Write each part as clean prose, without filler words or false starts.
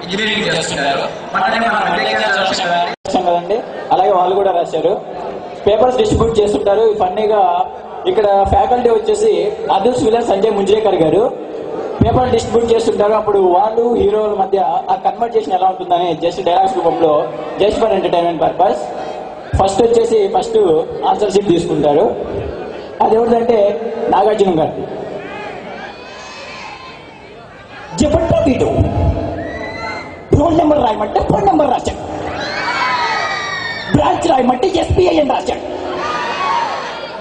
Engineering చేస్తున్నారు కదండి. అలాగే వాళ్ళు కూడా రాశారు. పేపర్స్ డిస్ట్రిబ్యూట్ చేస్తుంటారు. ఫన్నీగా ఇక్కడ ఫ్యాకల్టీ వచ్చేసి అదుల్స్ విలన్ సంజయ్ ముంజ్రేకర్ గారు పేపర్ డిస్ట్రిబ్యూట్ చేస్తుంటారు. అప్పుడు వాళ్ళు హీరోల మధ్య ఆ కన్వర్జేషన్ ఎలా ఉంటుందని జస్ట్ డైలాగ్స్ రూపంలో just for entertainment purpose first answer sheet తీసుకుంటారు. అది ఎవరిదంటే నాగార్జున గారు. జపట్టా వీడు రోల్ నెంబర్ రాయమంటే ఫోన్ నెంబర్ రాశాడు, బ్రాంచ్ రాయమంటే ఎస్బీఐ అని రాశాడు,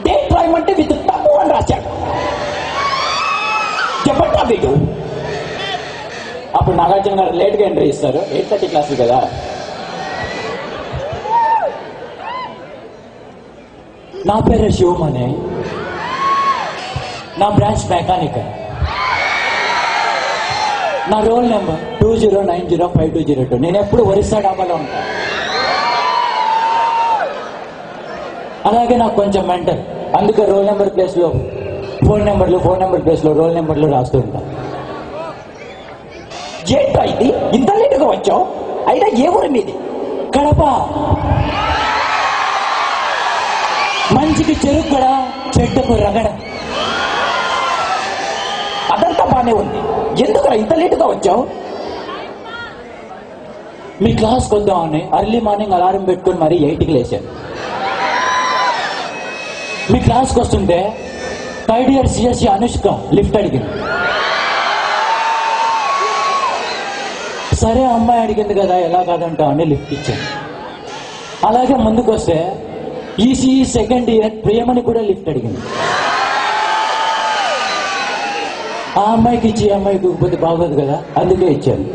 డేట్ రాయమంటే విత్ తప్పు అని రాశాడు. చెప్పండి వీడు. అప్పుడు నాగార్జున గారు లేట్గా ఎంట్రీ ఇస్తారు. 8:30 క్లాస్ కదా. నా పేరు శివమనే, నా బ్రాంచ్ మెకానిక్, నా రోల్ నెంబర్ 20905202. నేను ఎప్పుడు ఒరిస్సా డాబాలో ఉంటాను. అలాగే నాకు కొంచెం మెంటల్, అందుకే రోల్ నెంబర్ ప్లేస్ లో ఫోన్ నెంబర్ ప్లేస్ లో రోల్ నెంబర్లు రాస్తూ ఉంటాను. ఏంటో ఇది ఇంత లేటుగా వచ్చావు? అయినా ఏ ఊరి మీది? కడప. మంచికి చెరుకు కూడా, చెడ్డకు రగడ. అదంతా బానే ఉంది, ఎందుకు ఇంత లేటుగా వచ్చావు? మీ క్లాస్కి వద్దామని అర్లీ మార్నింగ్ అలారం పెట్టుకుని మరీ 8కి లేచాను. మీ క్లాస్కి వస్తుంటే 3rd year CSC Anushka lift అడిగింది. సరే అమ్మాయి అడిగింది కదా ఎలా కాదంటావు అని లిఫ్ట్ ఇచ్చాను. అలాగే ముందుకు వస్తే ఈసీఈ 2nd year ప్రియమని కూడా లిఫ్ట్ అడిగింది. ఆ అమ్మాయికి ఇచ్చి అమ్మాయికి ఇవ్వకపోతే బాగోదు కదా, అందుకే ఇచ్చాను.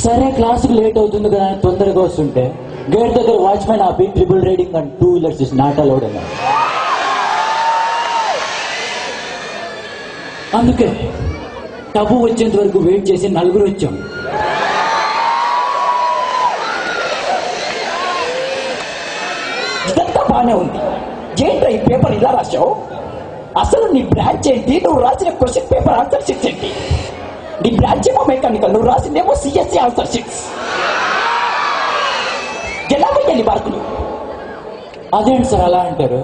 సరే క్లాసుకు లేట్ అవుతుంది కదా అని తొందరగా వస్తుంటే గేట్ దగ్గర వాచ్మెన్ ఆపి triple riding and 2 wheelers is not allowed అన్నారు. అందుకే టబు వచ్చేంత వరకు వెయిట్ చేసి 4 వచ్చాం. ఇదంతా బానే ఉంది, ఏంటో ఈ పేపర్ ఇలా రాశావు? అసలు నీ బ్రాంచ్ ఏంటి? నువ్వు రాసిన క్వశ్చన్ పేపర్ ఆన్సర్ షీట్స్ ఏంటి? నీ బ్రాంచ్ ఏమో మెకానికల్, నువ్వు రాసిందేమో సిఎస్సి ఆన్సర్ షీట్స్. ఎలా పెట్టాలి మార్కులు? అదేంటి సార్ అలా అంటారు?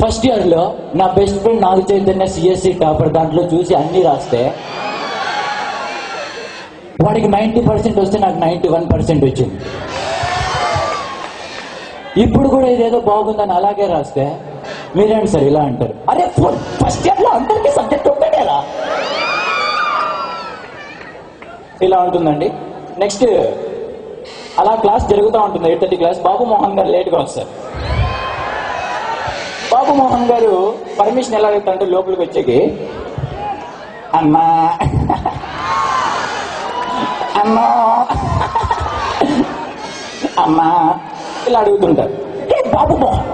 ఫస్ట్ ఇయర్ లో నా best friend Naga Chaitanya CSC topper, దాంట్లో చూసి అన్ని రాస్తే వాడికి 90% వస్తే నాకు 91% వచ్చింది. ఇప్పుడు కూడా ఇదేదో బాగుందని అలాగే రాస్తే మీరేంటి సార్ ఇలా అంటారు? అరే ఫస్ట్ ఇయర్ లో అందరికీ సబ్జెక్ట్ ఒక్కటేరా. ఇలా ఉంటుందండి. నెక్స్ట్ అలా క్లాస్ జరుగుతూ ఉంటుంది. 8:30 క్లాస్. బాబు మోహన్ గారు లేట్గా వస్తారు. బాబు మోహన్ గారు పర్మిషన్ ఎలా అడుగుతారంటే లోపలికి వచ్చేకి అమ్మా అమ్మా అమ్మా ఇలా అడుగుతుంటారు. బాబు మోహన్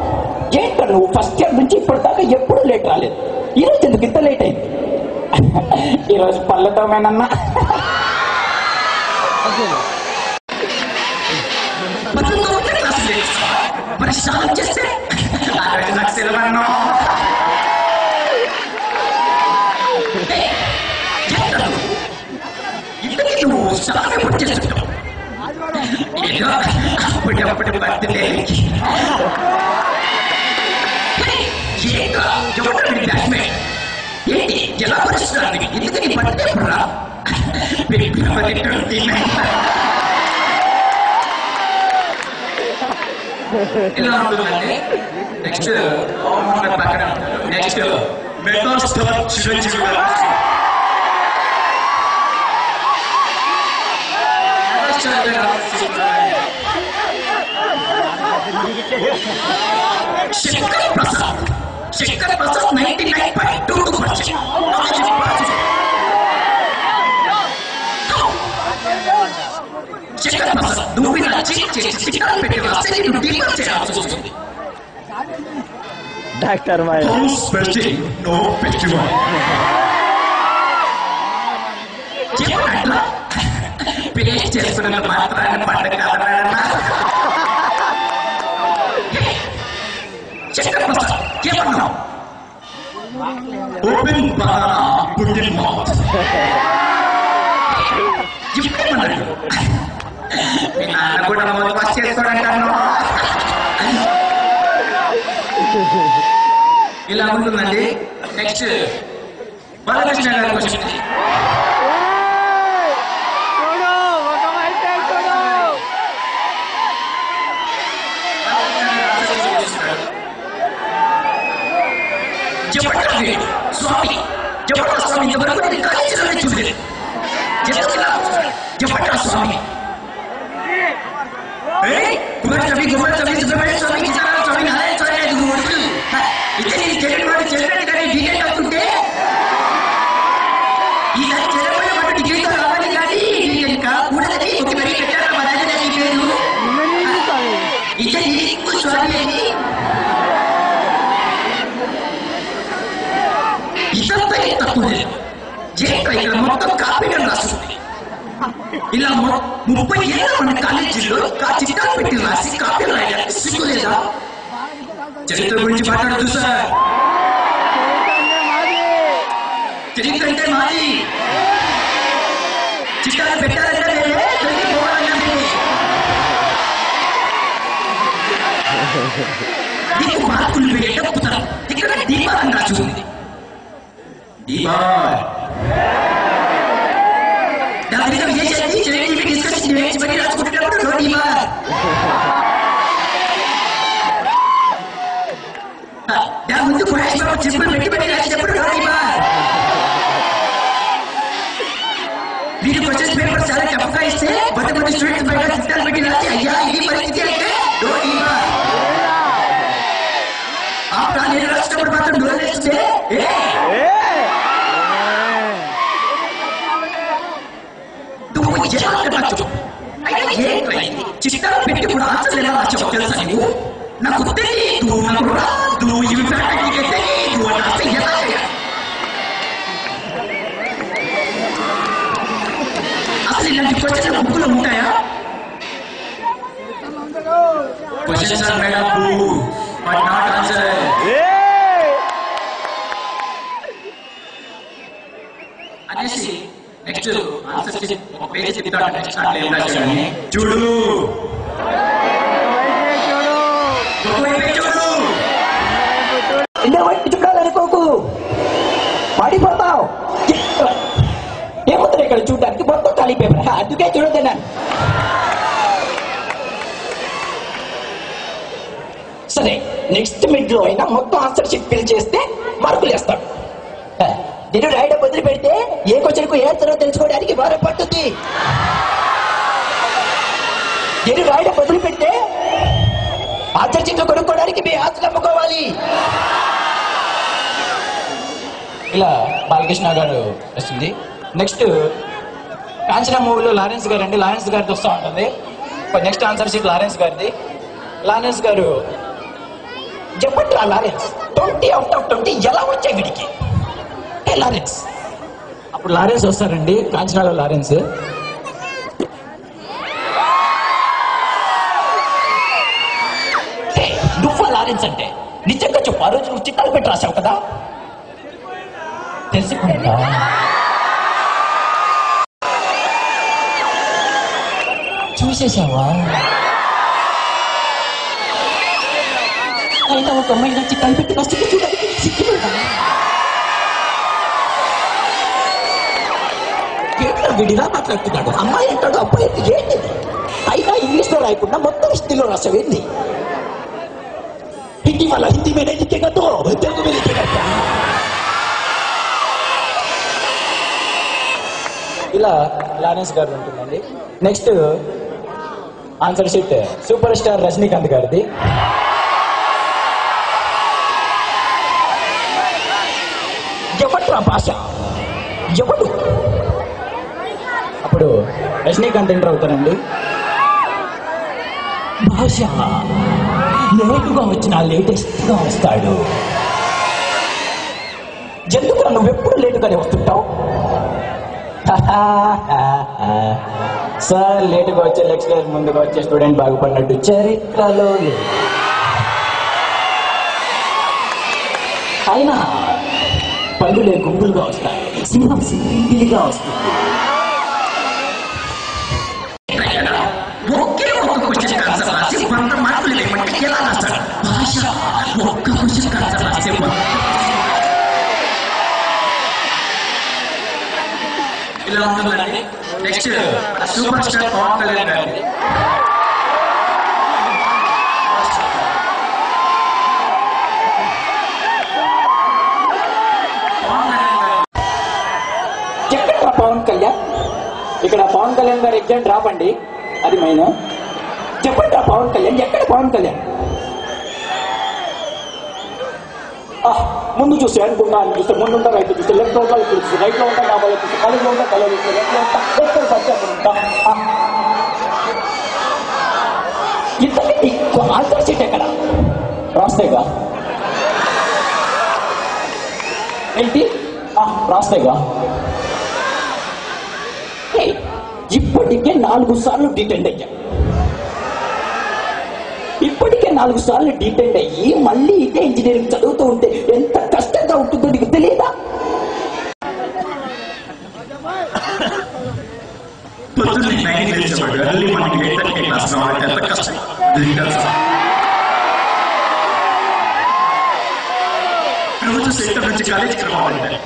ఏంటో నువ్వు ఫస్ట్ ఇయర్ నుంచి ఇప్పటిదాకా ఎప్పుడు లేట్ రాలేదు, ఈరోజు ఎందుకు ఇంత లేట్ అయింది? ఈరోజు పళ్ళతోమేనన్నా. ఎలా పరిస్థితి ఎందుకని పట్టుకురా ఇలా ఉంటుందండి. నెక్స్ట్ పక్కన నెక్స్ట్ మెగాస్టార్ చిరంజీవి గారు. శంకర్ ప్రసాద్ 99.22%. శంకర్ ప్రసాద్ నువ్వు ఇలా చికెన్ పెట్టి రాస్తే నువ్వు డీలర్ చేయాల్సి వస్తుంది. డాక్టర్ పెళ్లి చేసుకున్న మాత్రాన్ని పండుగ శంకర్ ప్రసాద్ ఏమన్నావు? ఓపెన్ బనానా పుట్టిన మౌత్. చెప్పమన్నాడు మీ నాన్న కూడా మౌత్ వాష్ చేసుకోవడంటాను. ఇలా ఉంటుందండి. నెక్స్ట్ బాలకృష్ణ గారి క్వశ్చన్. స్వామి జపట్ల స్వామి ఇంతవరకు నేను కాలేజీలోనే చూడలేదు. జపట్ల స్వామి కుమారస్వామి కుమారస్వామి సుబ్రహ్మణ్య స్వామి కిసారామ స్వామి నారాయణ స్వామి ఐదు కొడుకులు ఇద్దరు చెల్లెలు వాడు చెల్లెలు కానీ వీకెండ్ అవుతుంటే ఈసారి చెల్లెల వాటి జీవితం రావాలి కానీ వీకెండ్ కాకూడదని ఒక మరీ పెట్టారు మా రాజధాని పేరు. ఇద్దరు స్వామి అని ఇదంతా తక్కువ ఇక్కడ మొత్తం కాపీగా రాస్తుంది. ఇలా 30 ఏళ్ళ మన కాలేజీలో చిట్టాలు పెట్టి రాసి కాపీలు రాయడానికి సిగ్గు లేదా? చరిత్ర గురించి మాట్లాడదు సార్. చరిత్ర అంటే మాది. చిట్టాలు పెట్టాలంటే నీకు మార్కులు పెట్టపుతారు. ఇక్కడ దీపాలను రాస్తుంది. ముందు చెప్పులు పెట్టి రాసేటప్పుడు మీరు క్వశ్చన్ పేపర్ చాలా టఫ్గా ఇస్తే 10 మంది స్టూడెంట్స్ బయట చిత్తాలు పెట్టి రాసి అయ్యా ఇది పరిస్థితి అంటే నేను రాసినప్పుడు మాత్రం డోర్ వేస్తే చిట్టాలు పెట్టి కూడా ఆన్సర్ ఎలా రాసావు తెలుసా నీవు? నాకు తెలియదు, నాకు రాదు, ఇవి ఫ్యాకల్టీకి తెలియదు అని రాస్తే ఎలా చేయాలి? అసలు ఇలాంటి క్వశ్చన్లు బుక్కులో ఉంటాయా? Questions are made up but not answer. అనేసి నెక్స్ట్ ఆన్సర్ చేసి ఒక పేజ్ చెప్తాడు. నెక్స్ట్ అట్లా ఏం రాశాడని చూడు చూడాలనుకోకు, పడిపోతావు. ఏముంది ఇక్కడ చూడడానికి? మొత్తం ఖాళీ పేపర్. అందుకే చూడదన్నా. సరే నెక్స్ట్ మిడ్ లో అయినా మొత్తం ఆన్సర్ షీట్ ఫిల్ చేస్తే మార్కులు వేస్తాడు. నేను రాయడం వదిలి పెడితే ఏ క్వశ్చన్కు ఏ ఆన్సర్ తెలుసుకోవడానికి వారం పడుతుంది. నేను రాయడం వదిలి పెడితే ఆన్సర్ షీట్లు కొనుక్కోవడానికి మీ ఆన్సర్ అమ్ముకోవాలి. ఇలా బాలకృష్ణ గారు వస్తుంది. నెక్స్ట్ కాంచనా మూవీలో లారెన్స్ గారు అండి. లారెన్స్ గారితో వస్తూ ఉంటుంది. నెక్స్ట్ ఆన్సర్ షీట్ లారెన్స్ గారిది. లారెన్స్ గారు చెప్పండి లారెన్స్ 20 out of 20 ఎలా వచ్చాయి వీడికి? లారెన్స్ అప్పుడు లారెన్స్ వస్తారండి. కాంచనాలో లారెన్స్ నువ్వు లారెన్స్ అంటే నిజంగా చెప్పు. ఆ రోజు నువ్వు చిట్టాలు పెట్టి రాసావు కదా, తెలిసిపోయిందా? చూసేసావా? అయినా ఒక అమ్మాయి నా చిట్టాలు పెట్టి రాస్తే చూడడానికి సిగ్గుపడ్డా. విడిలా మాట్లాడుతున్నాడు. అమ్మాయి అంటాడు, అబ్బాయి ఏంటి? అయినా ఇంగ్లీష్ లో రాయకుండా మొత్తం హిందీలో రాసావేంది? హిందీ వల్ల హిందీ మీద లిఖేగా తో తెలుగు మీద లిఖేగా. ఇలా లారెన్స్ గారు ఉంటుందండి. Next answer sheet super star Rajinikanth గారిది. ఎవట్రా భాష? ఎవడు? అప్పుడు రజనీకాంత్ ఎంటర్ అవుతారండి. భాష లేటుగా వచ్చినా లేటెస్ట్ గా వస్తాడు. ఎందుకు నువ్వెప్పుడు లేటుగానే వస్తుంటావు? సార్ లేటుగా వచ్చే లెక్చరర్ ముందుగా వచ్చే స్టూడెంట్ బాగుపడినట్టు చరిత్రలో అయినా పళ్ళులే గుంపులుగా వస్తాయి, సింహం సింగిలిగా వస్తుంది. ఒకే ఒక్క క్వశ్చన్ ఆన్సర్ రాసి 100 మార్కులు లేమంటే ఎలా రాస్తాడు? భాష ఒక్క క్వశ్చన్ ఆన్సర్ రాసే ఇలా ఉంటుందండి. Next super star Pavan Kalyan గారు. ఎక్కడ పవన్ కళ్యాణ్? ఇక్కడ పవన్ కళ్యాణ్ గారు ఎగ్జామ్ డ్రాప్ అండి, అది మైన్. చెప్పండి పవన్ కళ్యాణ్, ఎక్కడ పవన్ కళ్యాణ్? ముందు చూస్తే అనుకున్నా, చూస్తే ముందు ఉంటా, రైట్ చూస్తే లెఫ్ట్ లో ఉంటా, ఇప్పుడు చూస్తే రైట్ లో ఉంటా, డబ్బా చూస్తే కళ్ళు ఉంటా, కళ్ళు చూస్తే లెఫ్ట్ లో ఉంటా, ఎక్కడ పచ్చి ఉంటా. ఇంతకీ ఆన్సర్ షీట్ ఎక్కడ రాస్తాయిగా? ఏంటి రాస్తాయిగా? ఇప్పటికే 4 సార్లు డిటెండ్ అయ్యా. ఇప్పటికే 4 సార్లు డిటెండ్ అయ్యి మళ్ళీ ఇదే ఇంజనీరింగ్ చదువుతూ ఉంటే ఎంత కష్టంగా ఉంటుందో నీకు తెలియదా? రోజు సెంటర్ నుంచి కాలేజీకి రావాలంటే,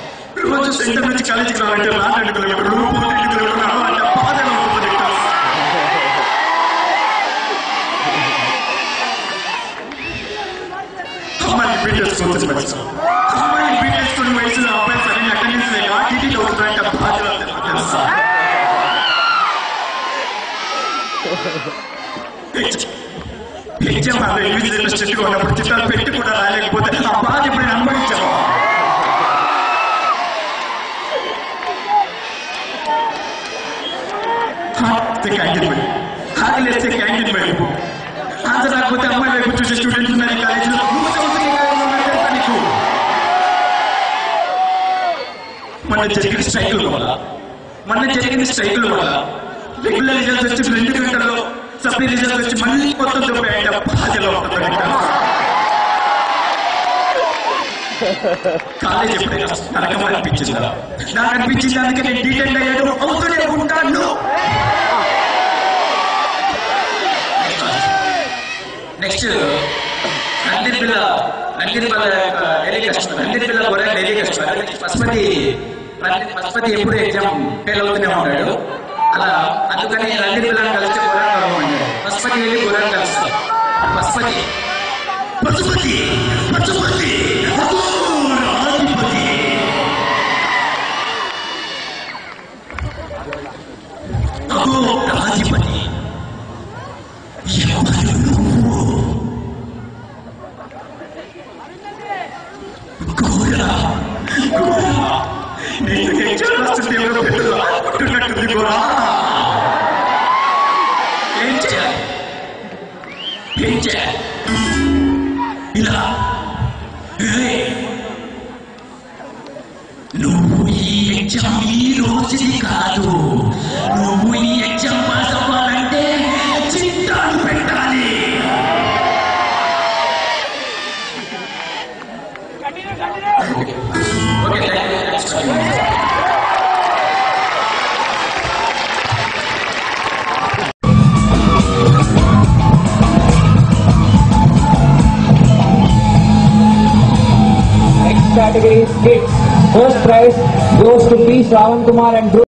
రోజు సెంటర్ నుంచి కాలేజీకి రావాలంటే 2 కిలోమీటర్లు, 2 కిలోమీటర్లు రావాలంటే బాధగా ఉంటుంది. అమ్మాయిని బీటేసుకొని వయసులో అబ్బాయి సరైన అటెండెన్స్ లేక టీటీ అవుతుందంటే బాధగా తెలుసా? ఎగ్జామ్ స్ట్రిక్ట్గా ఉన్నప్పుడు చిత్రాలు పెట్టి కూడా రాలేకపోతే ఆ బాధ ఎప్పుడైనా అనుభవించావా? క్యాంటీన్ వెళ్ళి ఆకలిస్తే క్యాంటీన్ వెళ్ళి ఆన్సర్ రాకపోతే అమ్మాయి వైపు చూసే స్టూడెంట్స్ ఉన్నారు ఈ కాలేజీలో. మన జరిగిన స్ట్రైకుల వల్ల రెగ్యులర్ రిజల్ట్స్ వచ్చి 2 గంటల్లో సప్లై రిజల్ట్స్ వచ్చి మళ్ళీ మొత్తం దొరికాయంటే బాధలో ఉంటుంది. కాలేజ్ ఎప్పుడైనా నరకం అనిపించిందా? నాకు అనిపించింది, అందుకే నేను డీటెయిల్ అయ్యాడు అవుతూనే ఉంటాను. నెక్స్ట్ నందిని పిల్ల డైలీ కష్టం. నందిని పిల్ల కూడా డైలీ కష్టం. పశుపతి ఎప్పుడు ఎగ్జామ్ ఫెయిల్ అవుతూనే ఉంటాడు. అలా అందుకని నందిని పిల్లని కలిస్తే గురాన్ని కలవమన్నాడు. పశుపతి వెళ్ళి గురాన్ని కలుస్తాడు. పశుపతి రాధిపతి ఏం చేయాలి? ఇలా నువ్వు ఈ ఎగ్జామ్ ఈ రోజుది కాదు, నువ్వు ఈ ఎగ్జామ్ పాస్ అవ్వాలంటే చిట్టాలు పెట్టాలి. Category kids. First prize goes to P. Shravan Kumar and Dhruv.